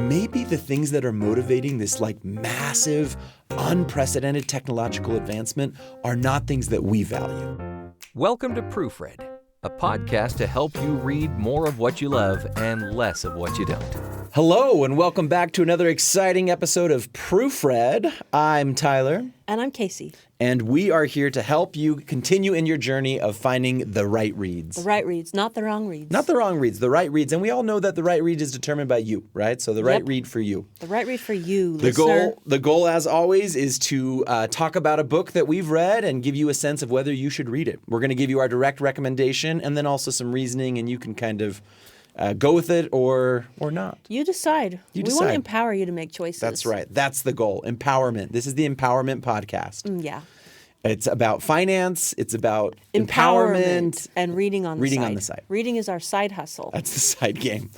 maybe the things that are motivating this like massive, unprecedented technological advancement are not things that we value. Welcome to Proofread, a podcast to help you read more of what you love and less of what you don't. Hello, and welcome back to another exciting episode of Proofread. I'm Tyler. And I'm Kacy. And we are here to help you continue in your journey of finding the right reads. The right reads, not the wrong reads. Not the wrong reads, the right reads. And we all know that the right read is determined by you, right? So the right read for you. The right read for you, listener. The goal, as always, is to talk about a book that we've read and give you a sense of whether you should read it. We're going to give you our direct recommendation and then also some reasoning, and you can kind of go with it or not. You decide. We want to empower you to make choices. That's right. That's the goal. Empowerment. This is the Empowerment Podcast. Yeah. It's about finance. It's about empowerment. And reading on the side. Reading is our side hustle. That's the side game.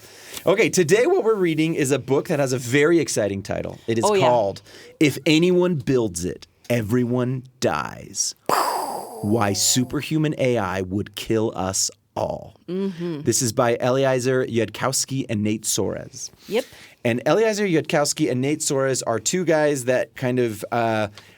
Okay, today what we're reading is a book that has a very exciting title. It is called If Anyone Builds It, Everyone Dies. Why Superhuman AI Would Kill Us All. Mm-hmm. This is by Eliezer Yudkowsky and Nate Soares. Yep. And Eliezer Yudkowsky and Nate Soares are two guys that kind of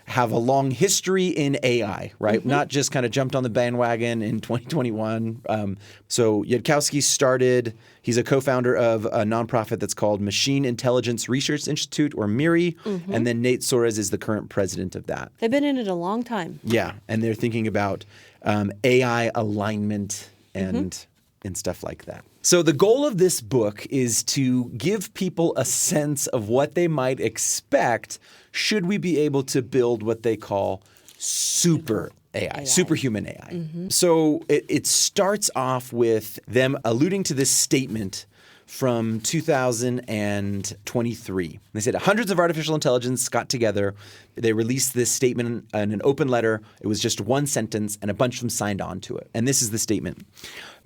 have a long history in AI, right? Mm-hmm. Not just kind of jumped on the bandwagon in 2021. So Yudkowsky he's a co-founder of a nonprofit that's called Machine Intelligence Research Institute, or MIRI. Mm-hmm. And then Nate Soares is the current president of that. They've been in it a long time. Yeah. And they're thinking about AI alignment and stuff like that. So the goal of this book is to give people a sense of what they might expect should we be able to build what they call super AI. Superhuman AI. Mm-hmm. So it starts off with them alluding to this statement from 2023. They said hundreds of artificial intelligence got together. They released this statement in an open letter. It was just one sentence, and a bunch of them signed on to it. And this is the statement.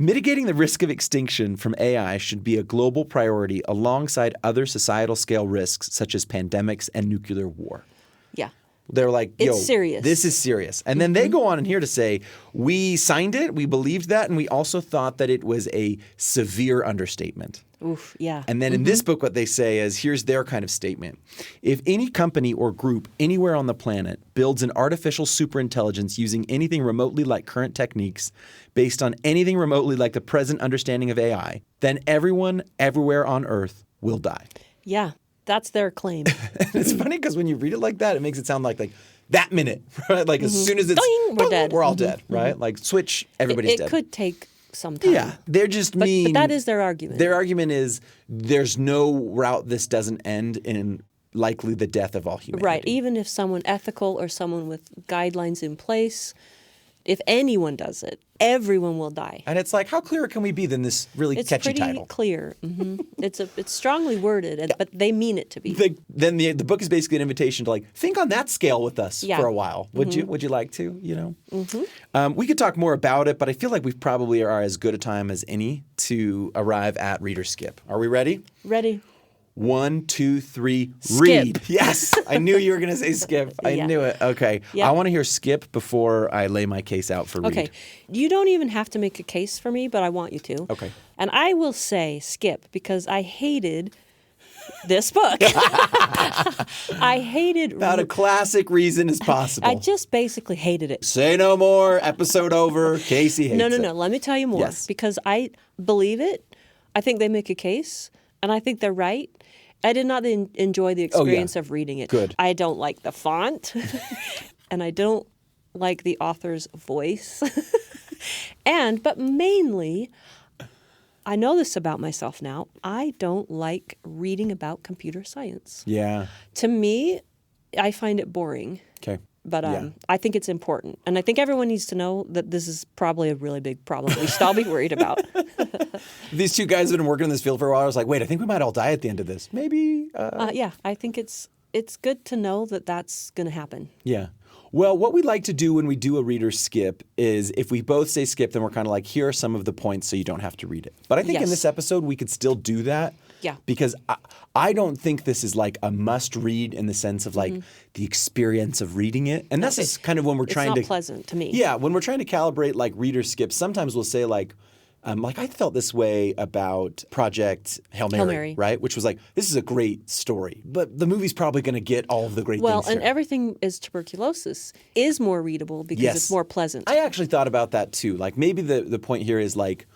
Mitigating the risk of extinction from AI should be a global priority alongside other societal scale risks such as pandemics and nuclear war. Yeah. They're like, it's serious. This is serious. And then they go on in here to say, we signed it, we believed that, and we also thought that it was a severe understatement. Oof, yeah. And then in this book, what they say is, here's their kind of statement. If any company or group anywhere on the planet builds an artificial superintelligence using anything remotely like current techniques, based on anything remotely like the present understanding of AI, then everyone everywhere on Earth will die. Yeah. That's their claim. It's funny because when you read it like that, it makes it sound like that minute, right? Like as soon as it's Doing, we're dead. We're all dead, right? Like switch, everybody's dead. It could take some time. Yeah, they're just mean. But that is their argument. Their argument is there's no route this doesn't end in likely the death of all humanity. Right. Even if someone ethical or someone with guidelines in place, if anyone does it, everyone will die. And it's like, how clear can we be than this really catchy title? It's pretty clear. Mm-hmm. It's strongly worded, but they mean it to be. Then the book is basically an invitation to like think on that scale with us for a while. Would you like to? You know, we could talk more about it, but I feel like we probably are as good a time as any to arrive at reader skip. Are we ready? Ready. 1, 2, 3, skip. Read. Yes, I knew you were going to say skip. I knew it. Okay. Yeah. I want to hear skip before I lay my case out for read. Okay. You don't even have to make a case for me, but I want you to. Okay. And I will say skip because I hated this book. I hated About a classic reason as possible. I just basically hated it. Say no more. Episode over. Kacy hates it. No. Let me tell you more. Yes. Because I believe it. I think they make a case, and I think they're right. I did not enjoy the experience of reading it. Good. I don't like the font, and I don't like the author's voice. But mainly, I know this about myself now, I don't like reading about computer science. Yeah. To me, I find it boring. Okay. But I think it's important. And I think everyone needs to know that this is probably a really big problem we should all be worried about. These two guys have been working in this field for a while. I was like, wait, I think we might all die at the end of this. Maybe. Yeah, I think it's good to know that that's going to happen. Yeah. Well, what we like to do when we do a reader skip is if we both say skip, then we're kind of like, here are some of the points so you don't have to read it. But I think in this episode, we could still do that. Yeah. Because I don't think this is like a must read in the sense of like the experience of reading it. And that's kind of when we're trying to. It's not pleasant to me. Yeah. When we're trying to calibrate like reader skips, sometimes we'll say like, Like I felt this way about Project Hail Mary, right? Which was like, this is a great story, but the movie's probably going to get all of the great Well, things and here. Everything is Tuberculosis is more readable because Yes. it's more pleasant. I actually thought about that too. Like maybe the point here is like,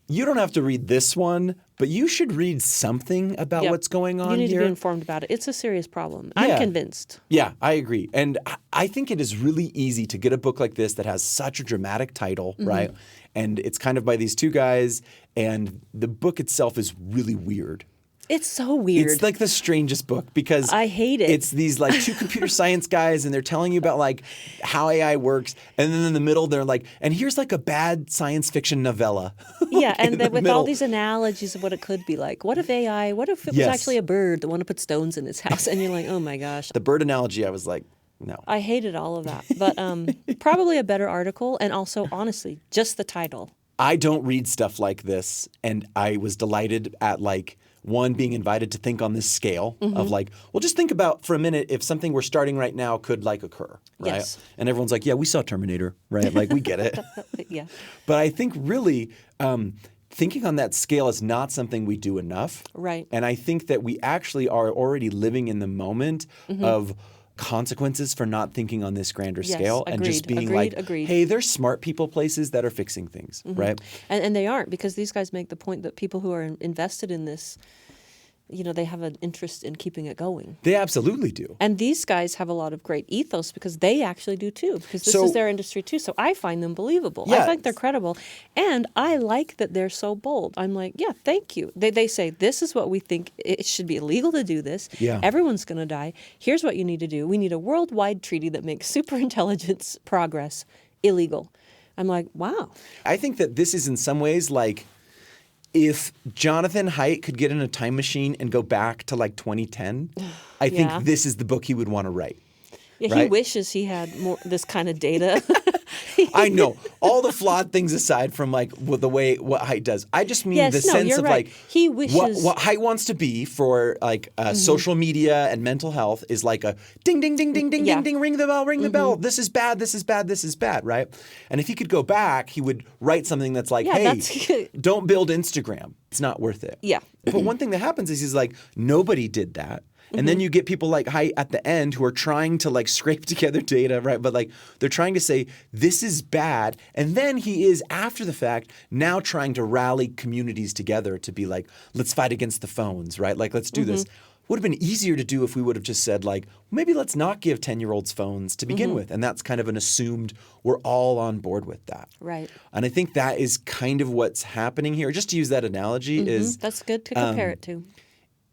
you don't have to read this one, but you should read something about Yep. what's going on You need here. to be informed about it. It's a serious problem. Yeah. I'm convinced. Yeah, I agree. And I think it is really easy to get a book like this that has such a dramatic title, right? And it's kind of by these two guys, and the book itself is really weird. It's so weird. It's like the strangest book because I hate it. It's these like two computer science guys and they're telling you about like how AI works. And then in the middle, they're like, and here's like a bad science fiction novella. Yeah, and in then the with middle. all these analogies of what it could be like. What if AI, what if it was Yes. actually a bird that wanted to put stones in its house? And you're like, oh my gosh. The bird analogy, I was like, no. I hated all of that. But probably a better article. And also, honestly, just the title. I don't read stuff like this. And I was delighted at like, one, being invited to think on this scale of like, well, just think about for a minute if something we're starting right now could like occur, right? Yes. And everyone's like, yeah, we saw Terminator, right? Like, we get it. Yeah. But I think really thinking on that scale is not something we do enough. Right. And I think that we actually are already living in the moment of consequences for not thinking on this grander Yes, scale and just agreed, being agreed, like, agreed. hey, there's smart people places that are fixing things, right? And they aren't, because these guys make the point that people who are invested in this, you know, they have an interest in keeping it going. They absolutely do. And these guys have a lot of great ethos because they actually do too, because this So- is their industry too. So I find them believable. Yeah. I think they're credible. And I like that they're so bold. I'm like, yeah, thank you. They say, this is what we think. It should be illegal to do this. Yeah. Everyone's going to die. Here's what you need to do. We need a worldwide treaty that makes superintelligence progress illegal. I'm like, wow. I think that this is in some ways like if Jonathan Haidt could get in a time machine and go back to like 2010, I think Yeah. this is the book he would want to write. Yeah, he Right. wishes he had more this kind of data. I know. All the flawed things aside from like what Haidt does. I just mean Yes, the no, sense you're of right. like He wishes- what Haidt wants to be for like social media and mental health is like a ding ding ding ding ding Yeah. ding ding, ring the bell. This is bad, this is bad, this is bad, right? And if he could go back, he would write something that's like, Yeah, hey, that's- don't build Instagram. It's not worth it. Yeah. But one thing that happens is he's like, nobody did that. And then you get people like Haidt at the end who are trying to like scrape together data, right? But like they're trying to say this is bad. And then he is, after the fact, now trying to rally communities together to be like, let's fight against the phones, right? Like, let's do this. Would have been easier to do if we would have just said like, maybe let's not give 10-year-olds phones to begin with. And that's kind of an assumed we're all on board with that. Right. And I think that is kind of what's happening here. Just to use that analogy is That's good to compare it to.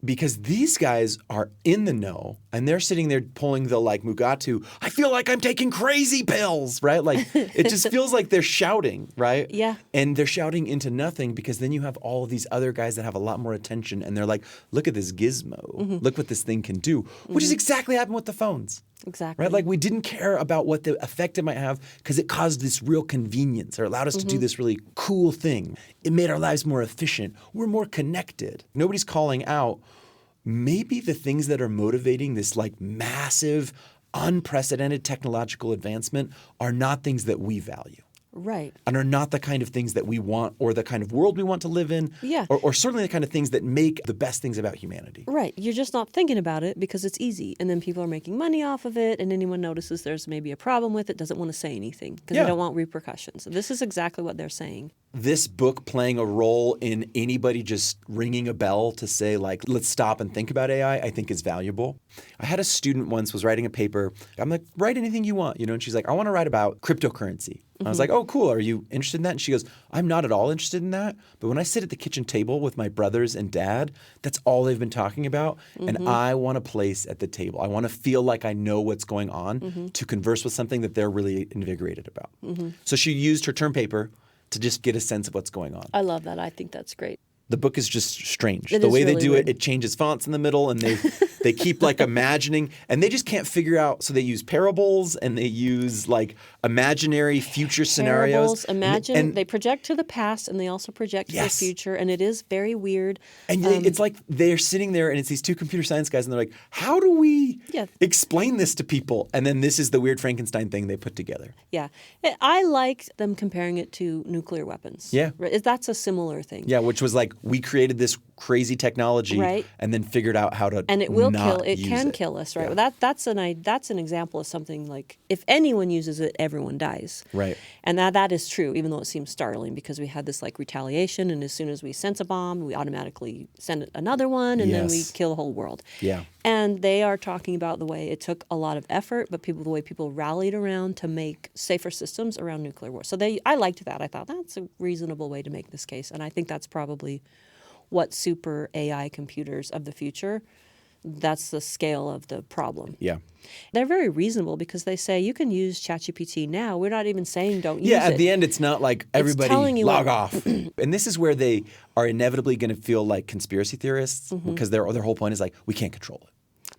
because these guys are in the know and they're sitting there pulling the like Mugatu, I feel like I'm taking crazy pills, right? Like it just feels like they're shouting, right? Yeah. And they're shouting into nothing because then you have all of these other guys that have a lot more attention and they're like, look at this gizmo. Look what this thing can do, which is exactly happened with the phones. Exactly. Right? Like we didn't care about what the effect it might have because it caused this real convenience or allowed us to do this really cool thing. It made our lives more efficient. We're more connected. Nobody's calling out maybe the things that are motivating this like massive, unprecedented technological advancement are not things that we value. Right. And are not the kind of things that we want or the kind of world we want to live in. Yeah. Or certainly the kind of things that make the best things about humanity. Right. You're just not thinking about it because it's easy. And then people are making money off of it. And anyone notices there's maybe a problem with it, doesn't want to say anything because Yeah. they don't want repercussions. This is exactly what they're saying. This book playing a role in anybody just ringing a bell to say like, let's stop and think about AI, I think is valuable. I had a student once was writing a paper. I'm like, write anything you want, and she's like, I want to write about cryptocurrency. I was like, oh, cool. Are you interested in that? And she goes, I'm not at all interested in that. But when I sit at the kitchen table with my brothers and dad, that's all they've been talking about. And I want a place at the table. I want to feel like I know what's going on to converse with something that they're really invigorated about. So she used her term paper to just get a sense of what's going on. I love that. I think that's great. The book is just strange. It The is way they really do weird. it changes fonts in the middle, and they keep like imagining, and they just can't figure out. So they use parables, and they use like imaginary future scenarios. Parables, they project to the past, and they also project to the future, and it is very weird. And it's like they're sitting there, and it's these two computer science guys, and they're like, "How do we explain this to people?" And then this is the weird Frankenstein thing they put together. Yeah. I liked them comparing it to nuclear weapons. Yeah. That's a similar thing. Yeah, which was like we created this crazy technology, and then figured out how to and it will not kill. It use can it. kill us, right? Yeah. Well, that's an example of something like if anyone uses it, everyone dies. Right. And that is true, even though it seems startling because we had this like retaliation, and as soon as we sense a bomb, we automatically send another one, and then we kill the whole world. Yeah. And they are talking about the way it took a lot of effort, but the way people rallied around to make safer systems around nuclear war. So I liked that. I thought that's a reasonable way to make this case, and I think that's probably what super AI computers of the future. That's the scale of the problem. Yeah. They're very reasonable because they say you can use ChatGPT now. We're not even saying don't use it. Yeah, at the end, it's not like everybody telling you log off. And this is where they are inevitably going to feel like conspiracy theorists because their whole point is like, we can't control it.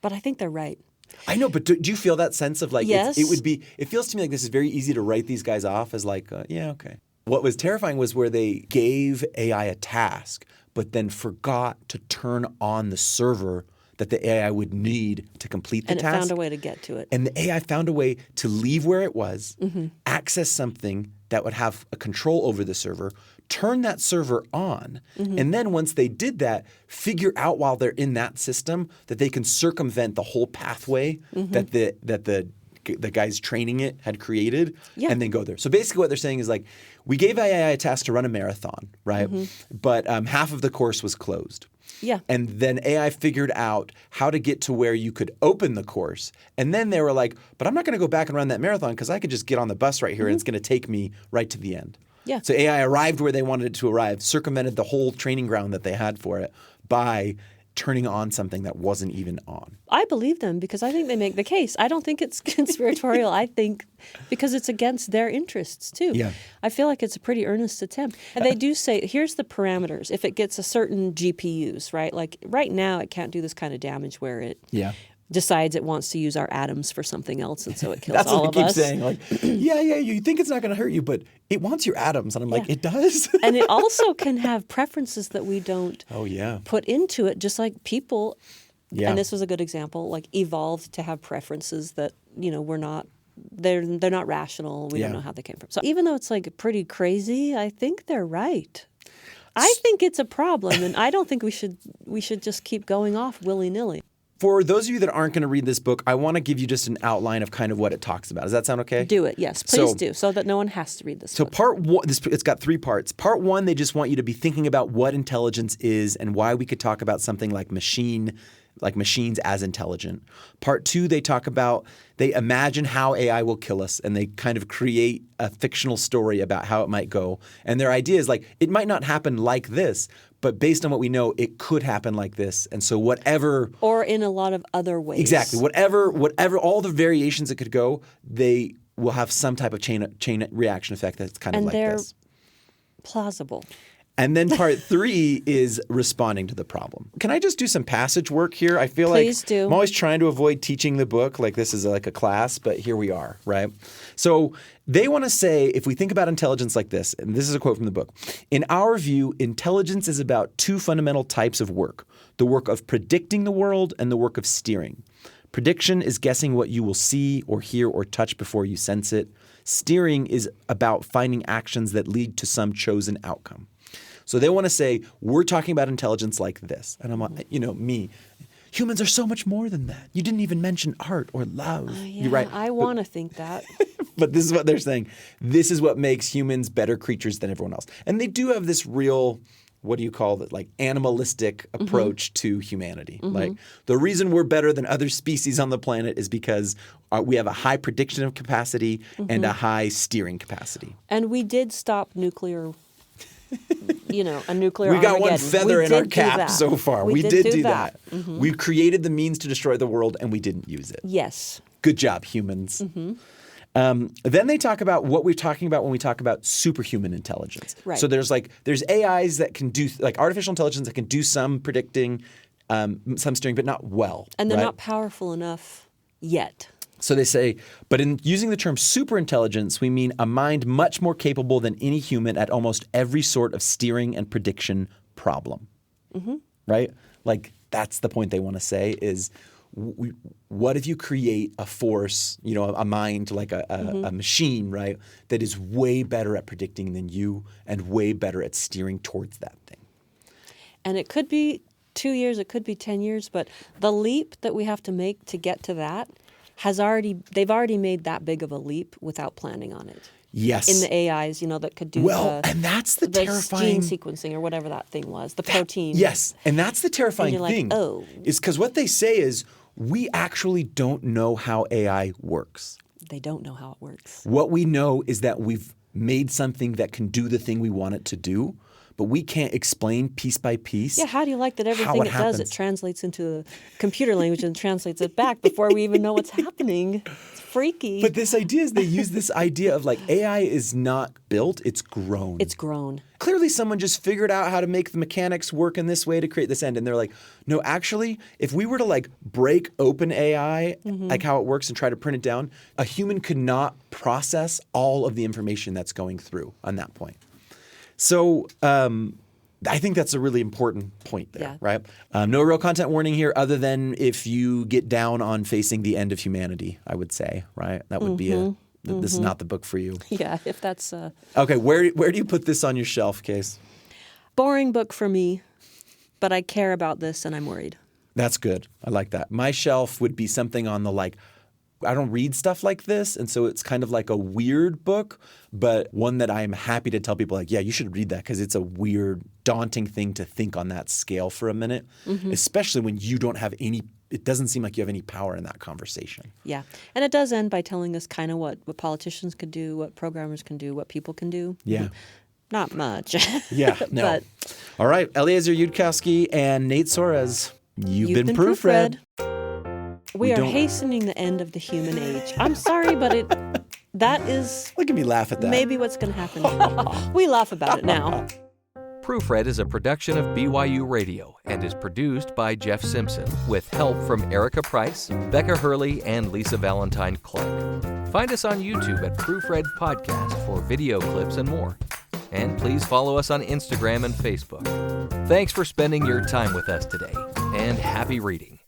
But I think they're right. I know, but do you feel that sense of like, Yes. it feels to me like this is very easy to write these guys off as like, yeah, okay. What was terrifying was where they gave AI a task, but then forgot to turn on the server that the AI would need to complete the task. And it found a way to get to it. And the AI found a way to leave where it was, access something that would have a control over the server, turn that server on, and then once they did that, figure out while they're in that system that they can circumvent the whole pathway that the guys training it had created, and then go there. So basically what they're saying is like, we gave AI a task to run a marathon, right? But half of the course was closed. Yeah. And then AI figured out how to get to where you could open the course. And then they were like, but I'm not going to go back and run that marathon because I could just get on the bus right here and it's going to take me right to the end. Yeah. So AI arrived where they wanted it to arrive, circumvented the whole training ground that they had for it by turning on something that wasn't even on. I believe them because I think they make the case. I don't think it's conspiratorial. I think because it's against their interests too. Yeah. I feel like it's a pretty earnest attempt. And they do say, here's the parameters. If it gets a certain GPUs, right? Like right now it can't do this kind of damage where it decides it wants to use our atoms for something else, and so it kills all of us. That's what they keep saying. Like, yeah, you think it's not going to hurt you, but it wants your atoms. And I'm like, it does? And it also can have preferences that we don't put into it, just like people, and this was a good example, like evolved to have preferences that, we're not, they're not rational. We don't know how they came from. So even though it's like pretty crazy, I think they're right. I think it's a problem, and I don't think we should just keep going off willy-nilly. For those of you that aren't going to read this book, I want to give you just an outline of kind of what it talks about. Does that sound okay? Do it, yes. Please do, so that no one has to read this book. So part one, it's got 3 parts. Part 1, they just want you to be thinking about what intelligence is and why we could talk about something like machines as intelligent. Part 2, they imagine how AI will kill us, and they kind of create a fictional story about how it might go. And their idea is like, it might not happen like this, but based on what we know, it could happen like this. And so whatever... Or in a lot of other ways. Exactly. Whatever, all the variations it could go, they will have some type of chain reaction effect that's kind of like this. And they're plausible. And then part 3 is responding to the problem. Can I just do some passage work here? I feel Please do. I'm always trying to avoid teaching the book like this is like a class, but here we are, right? So they want to say, if we think about intelligence like this, and this is a quote from the book, in our view, intelligence is about 2 fundamental types of work, the work of predicting the world and the work of steering. Prediction is guessing what you will see or hear or touch before you sense it. Steering is about finding actions that lead to some chosen outcome. So they want to say, we're talking about intelligence like this. And I'm like, me. Humans are so much more than that. You didn't even mention art or love. You're right. I want to think that. But this is what they're saying. This is what makes humans better creatures than everyone else. And they do have this real, what do you call it, like animalistic approach to humanity. Like the reason we're better than other species on the planet is because we have a high prediction capacity and a high steering capacity. And we did stop nuclear a nuclear We got one Armageddon. feather in our cap so far. We did do that. We created the means to destroy the world, and we didn't use it. Yes. Good job, humans. Then they talk about what we're talking about when we talk about superhuman intelligence. Right. So there's AIs that can do like artificial intelligence that can do some predicting, some steering, but not well. And they're right? not powerful enough yet. So they say, but in using the term superintelligence, we mean a mind much more capable than any human at almost every sort of steering and prediction problem. Mm-hmm. Right? Like that's the point they want to say is, what if you create a force, a mind like a machine, right, that is way better at predicting than you and way better at steering towards that thing? And it could be 2 years, it could be 10 years, but the leap that we have to make to get to that they've already made that big of a leap without planning on it. Yes. In the AIs, that could do and that's the terrifying gene sequencing or whatever that thing was, the protein. Yes, and that's the terrifying thing. Oh. Is because what they say is we actually don't know how AI works. They don't know how it works. What we know is that we've made something that can do the thing we want it to do, but we can't explain piece by piece. Yeah, how do you like that everything it happens. does, it translates into a computer language and translates it back before we even know what's happening? It's freaky. But this idea is they use this idea of AI is not built, it's grown. It's grown. Clearly someone just figured out how to make the mechanics work in this way to create this end. And they're like, no, actually, if we were to break open AI, like how it works and try to print it down, a human could not process all of the information that's going through on that point. So I think that's a really important point there, right? No real content warning here other than if you get down on facing the end of humanity, I would say, right? That would be this is not the book for you. Yeah, if that's Okay, where do you put this on your shelf, Case? boring book for me, but I care about this and I'm worried. That's good. I like that. My shelf would be something on the I don't read stuff like this, and so it's kind of like a weird book, but one that I'm happy to tell people yeah, you should read that because it's a weird, daunting thing to think on that scale for a minute, especially when you don't have it doesn't seem like you have any power in that conversation. Yeah. And it does end by telling us kind of what politicians can do, what programmers can do, what people can do. Yeah. Not much. Yeah, no. But all right, Eliezer Yudkowsky and Nate Soares, you've been Proofread. We are hastening the end of the human age. I'm sorry, but that is Look at me laugh at that. maybe what's going to happen. We laugh about it now. Proofread is a production of BYU Radio and is produced by Jeff Simpson with help from Erica Price, Becca Hurley, and Lisa Valentine Clark. Find us on YouTube at Proofread Podcast for video clips and more. And please follow us on Instagram and Facebook. Thanks for spending your time with us today, and happy reading.